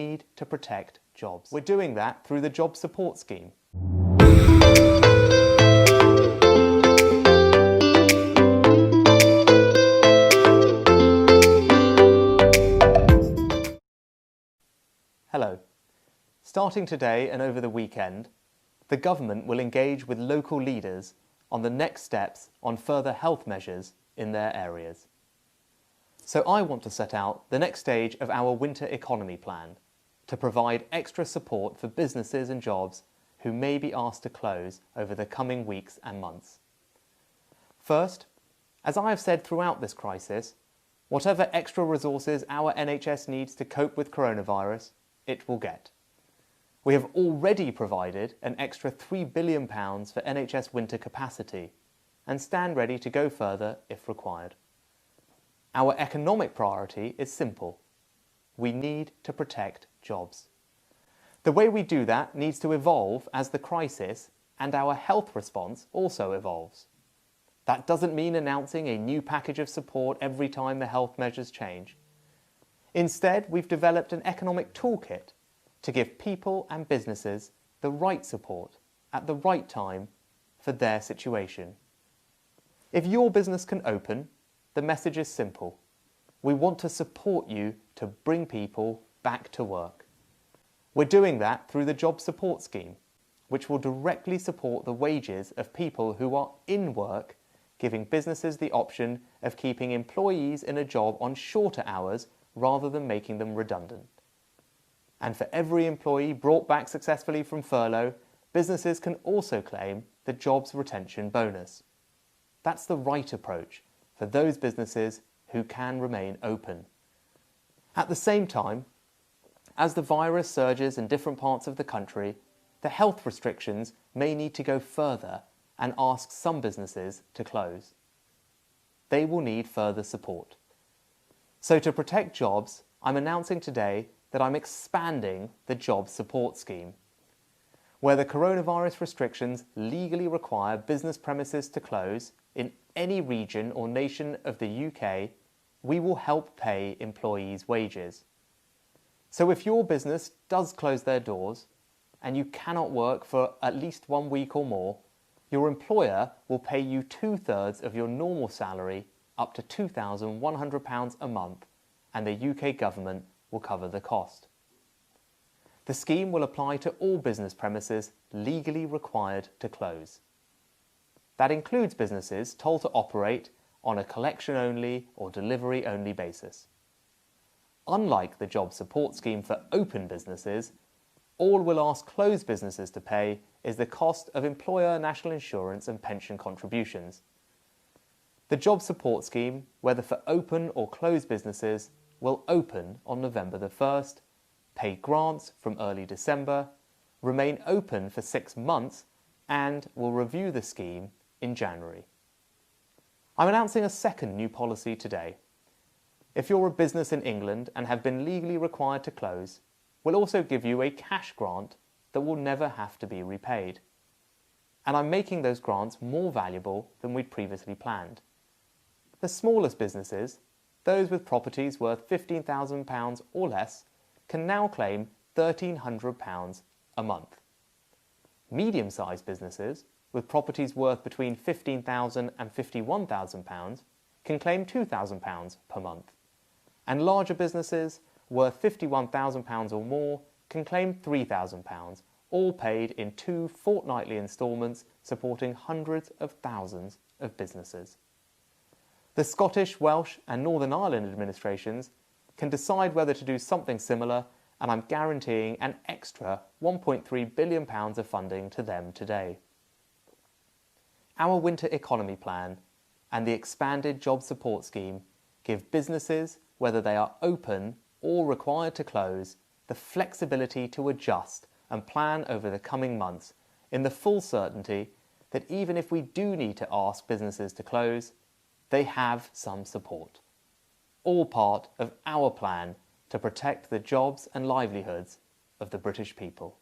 need to protect jobs. We're doing that through the Job Support Scheme. Hello. Starting today and over the weekend, the government will engage with local leaders on the next steps on further health measures in their areas. So I want to set out the next stage of our winter economy plan to provide extra support for businesses and jobs who may be asked to close over the coming weeks and months. First, as I have said throughout this crisis, whatever extra resources our NHS needs to cope with coronavirus, it will get. We have already provided an extra £3 billion for NHS winter capacity and stand ready to go further if required. Our economic priority is simple. We need to protect jobs. The way we do that needs to evolve as the crisis and our health response also evolves. That doesn't mean announcing a new package of support every time the health measures change. Instead, we've developed an economic toolkit to give people and businesses the right support at the right time for their situation. If your business can open, the message is simple. We want to support you to bring people back to work. We're doing that through the Job Support Scheme, which will directly support the wages of people who are in work, giving businesses the option of keeping employees in a job on shorter hours rather than making them redundant. And for every employee brought back successfully from furlough, businesses can also claim the jobs retention bonus. That's the right approach for those businesses who can remain open. At the same time, as the virus surges in different parts of the country, the health restrictions may need to go further and ask some businesses to close. They will need further support. So to protect jobs, I'm announcing today that I'm expanding the Job Support Scheme. Where the coronavirus restrictions legally require business premises to close in any region or nation of the UK, we will help pay employees' wages. So if your business does close their doors and you cannot work for at least 1 week or more, your employer will pay you 2/3 of your normal salary up to £2,100 a month, and the UK government will cover the cost. The scheme will apply to all business premises legally required to close. That includes businesses told to operate on a collection-only or delivery-only basis. Unlike the Job Support Scheme for open businesses, all we'll ask closed businesses to pay is the cost of employer national insurance and pension contributions. The Job Support Scheme, whether for open or closed businesses, will open on November the 1st, pay grants from early December, remain open for 6 months, and will review the scheme in January. I'm announcing a second new policy today. If you're a business in England and have been legally required to close, we'll also give you a cash grant that will never have to be repaid. And I'm making those grants more valuable than we'd previously planned. The smallest businesses, those with properties worth £15,000 or less, can now claim £1,300 a month. Medium-sized businesses, with properties worth between £15,000 and £51,000, can claim £2,000 per month. And larger businesses, worth £51,000 or more, can claim £3,000, all paid in 2 fortnightly instalments supporting hundreds of thousands of businesses. The Scottish, Welsh and Northern Ireland administrations can decide whether to do something similar, and I'm guaranteeing an extra £1.3 billion of funding to them today. Our winter economy plan and the expanded Job Support Scheme give businesses, whether they are open or required to close, the flexibility to adjust and plan over the coming months in the full certainty that even if we do need to ask businesses to close, they have some support. All part of our plan to protect the jobs and livelihoods of the British people.